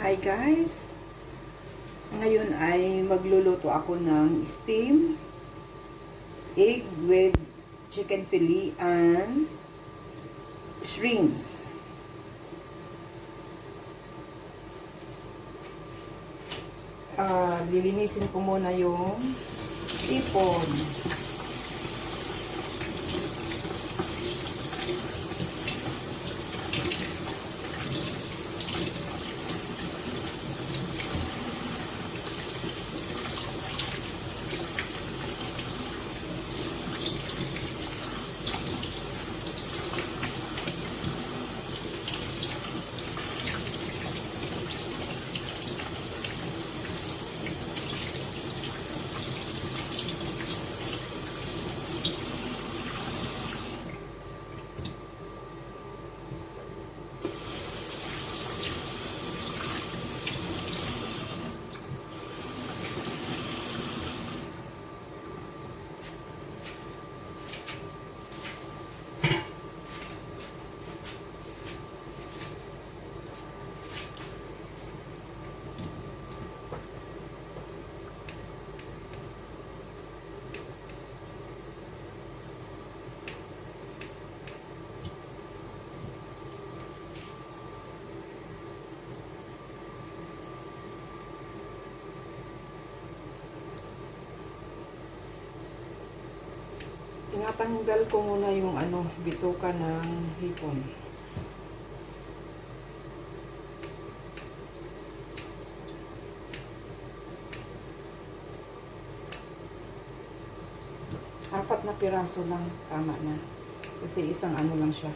Hi guys! Ngayon ay magluluto ako ng steam egg with chicken fillet and shrimps. Lilinisin ko muna yung ipon. Tinatanggal ko muna yung bituka ng hipon. Apat na piraso lang, tama na. Kasi isang lang siya.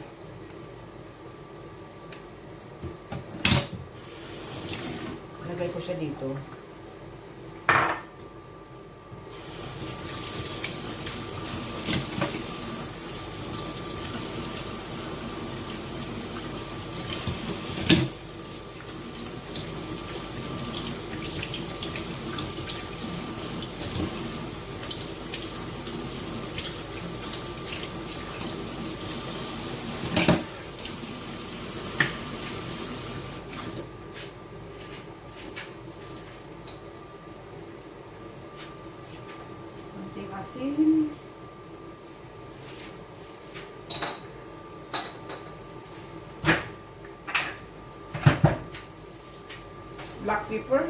Lagay ko siya dito. Asin. Black pepper.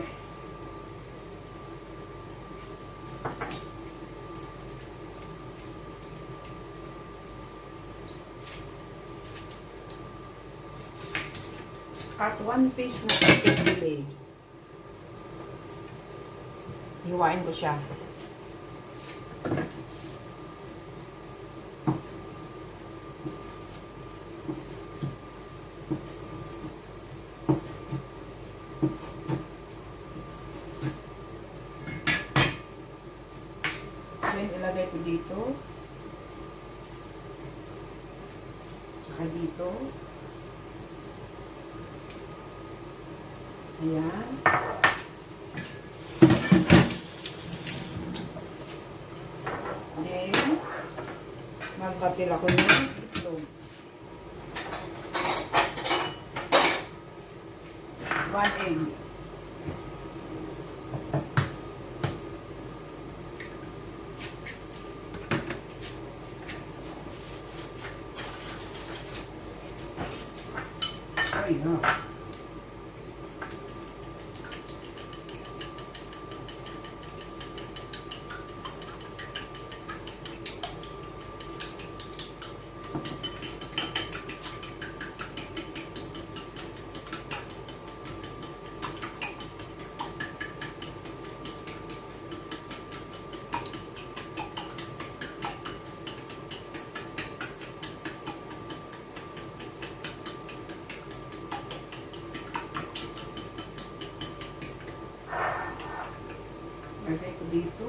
At 1 piece na chicken fillet. Hiwain ko siya. Then, ilagay ko dito. Tsaka dito. Ayan. Then, magbatil ako ng itlog. 1 egg. Ay, no. Lagay ko dito.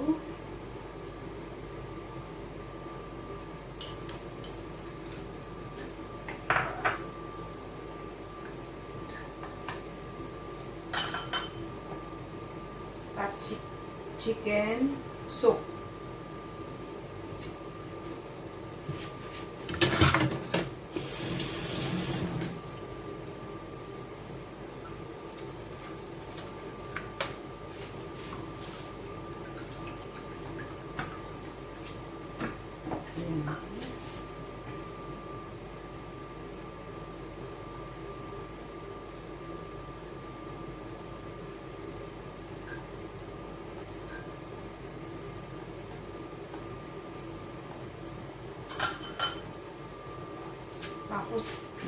At chicken soup.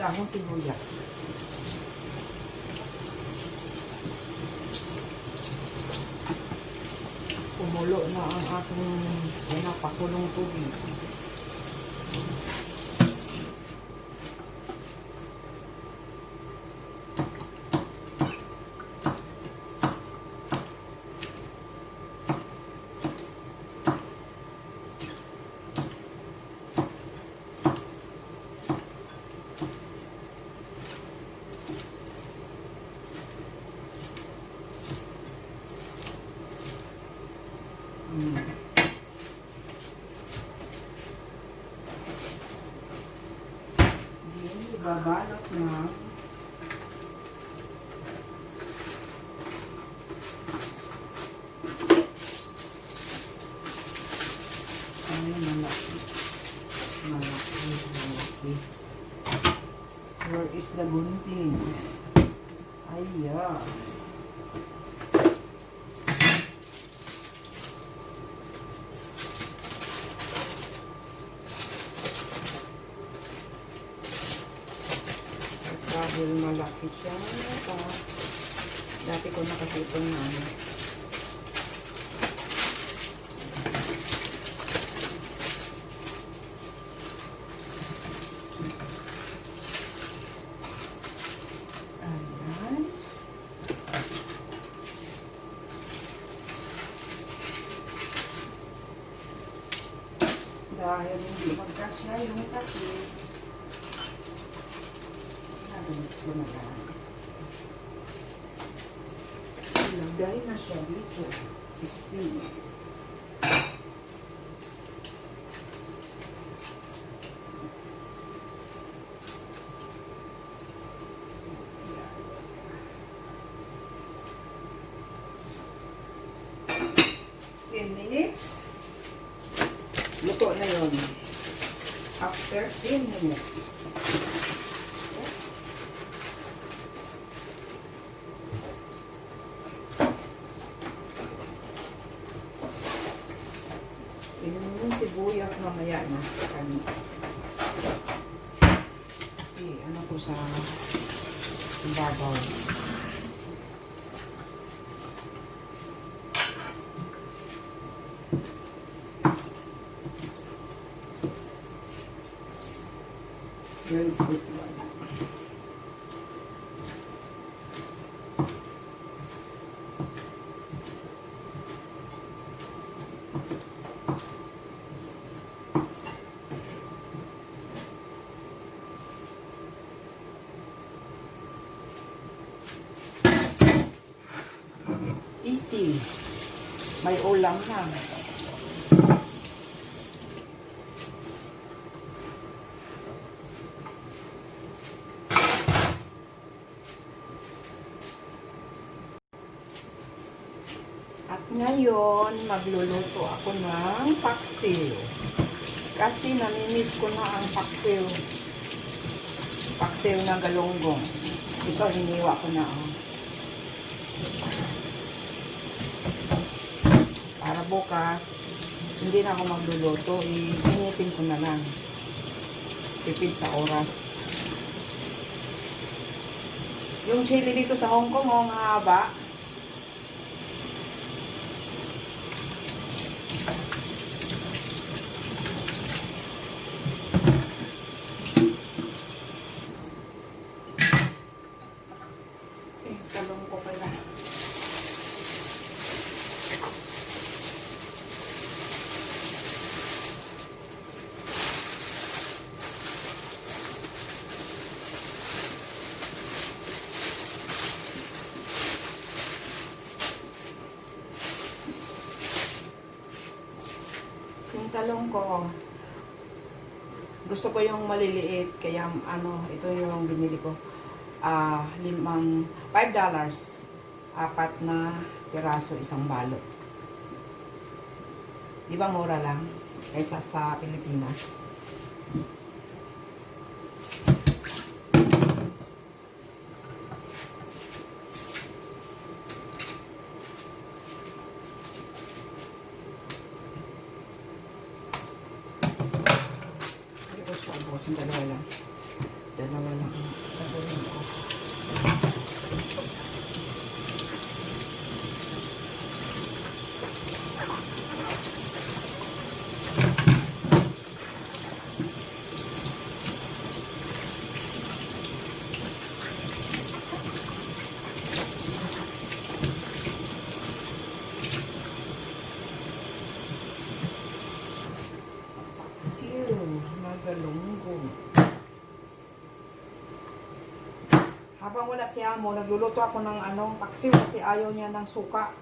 dahong sibuyas. Kumulo na ang ating pinapakulong tubig. Babalot na malaki. Where is the gunting? Ayan. Dahil malaki siya. Dati ko nakasipon na ano. Ayan. Dahil hindi magkasya yung kasi. Ilagay na siya dito. Steam. Minutes. Luto na yun. After 10 minutes. Yung sibuyas mamaya na kanina. Okay, ano ko sa babaw. Very good one. Easy. May ulam na. At ngayon, magluluto ako ng paksiw. Kasi namimiss ko na ang paksiw. Paksiw na galunggong. Ito, hiniwa ko na. Para bukas, hindi na ako magluluto. Initin ko na lang. Tipid sa oras. Yung chili dito sa Hong Kong, ang haba. Talong ko pala. Yung talong ko, gusto ko yung maliliit, kaya ano, ito yung binili ko. $5. 4 na piraso, isang balot. Di ba mura lang? Kaysa sa Pilipinas. Hindi ko siya abot. Yung dalawa lang. Dalawa lang. Sabihin ko. Paksiw na galunggong. Habang wala si Amo, nagluluto ako ng paksiw kasi ayaw niya ng suka.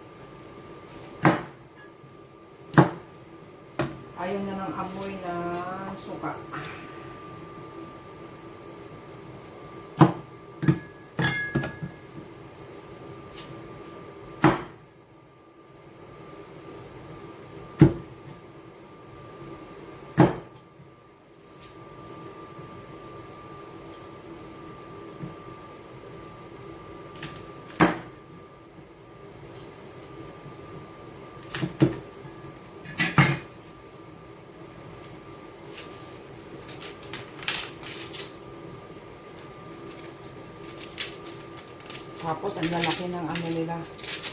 Ayaw niya ng amoy na suka. Tapos, ang lalaki ng nila,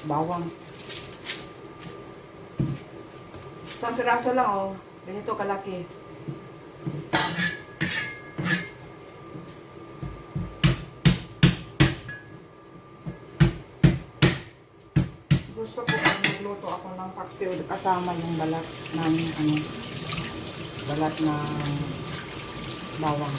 bawang. Isang piraso lang, oh. Ganito kalaki. Gusto ko pag magluto ako ng paksiw, kasama yung balat ng, balat ng bawang.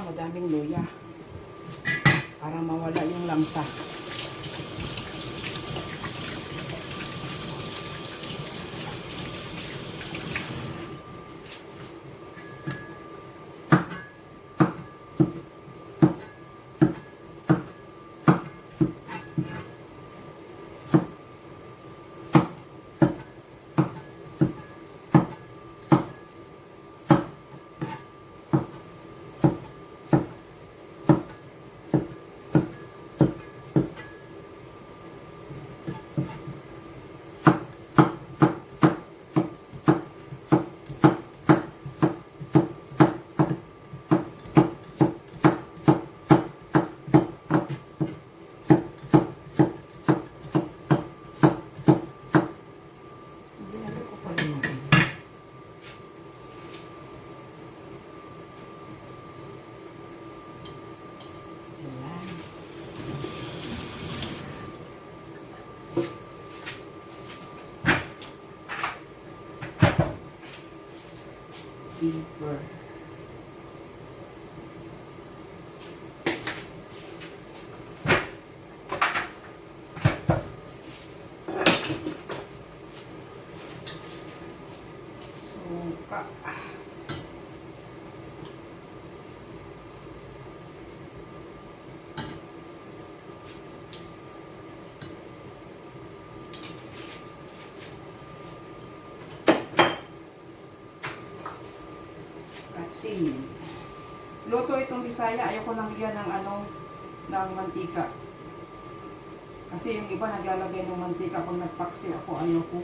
Madaming luya para mawala yung lamsa. Deeper. Suka. Asin. Luto itong Bisaya, ayoko nang lagyan ng ng mantika. Kasi yung iba naglalagay ng mantika pag nagpaksi ako, ayoko.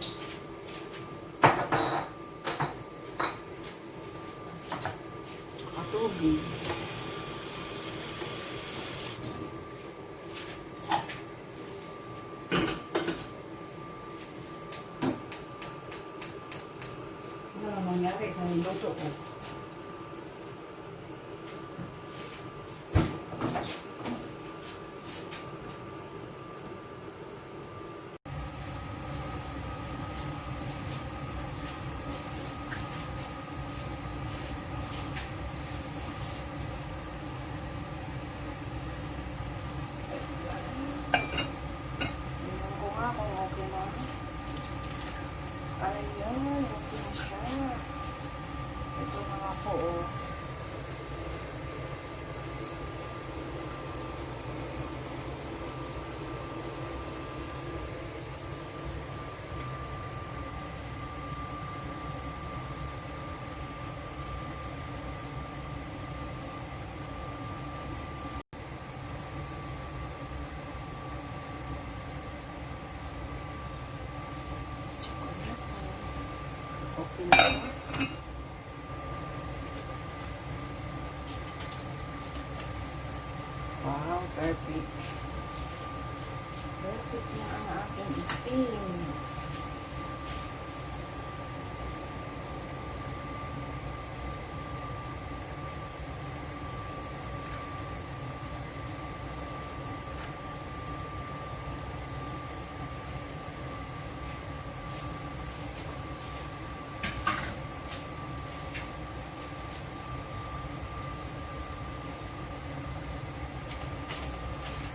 Tubig. Ano lang nangyari sa niluto ko? Ayan, okay na siya. Ito malapit na ang aking steam.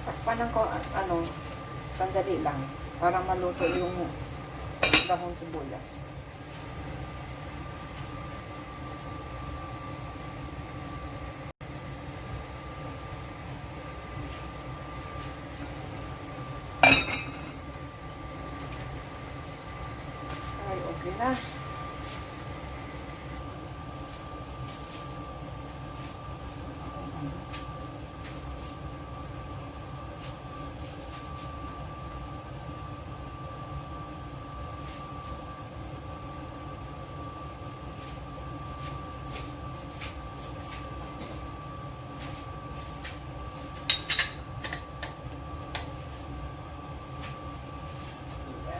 Takpanan ko, sandali lang, para maluto yung dahon sibuyas. Ay, okay na.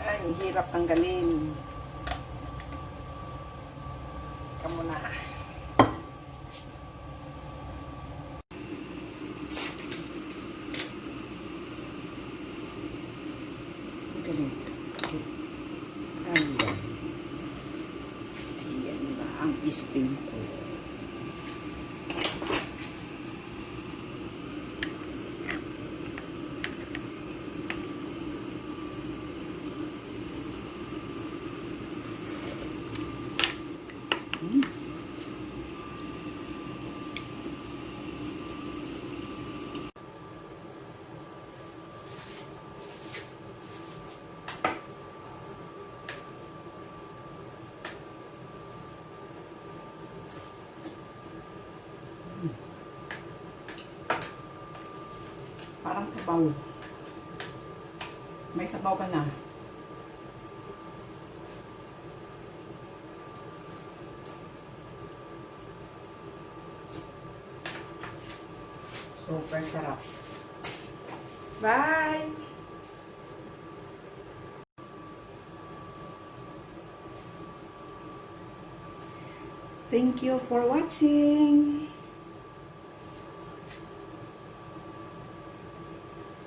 Ay, hirap tanggalin. Ika muna. Galing. Ayan. Ayan na ang steam ko. Parang sabaw. May sabaw ka na. Super sarap. Bye! Thank you for watching.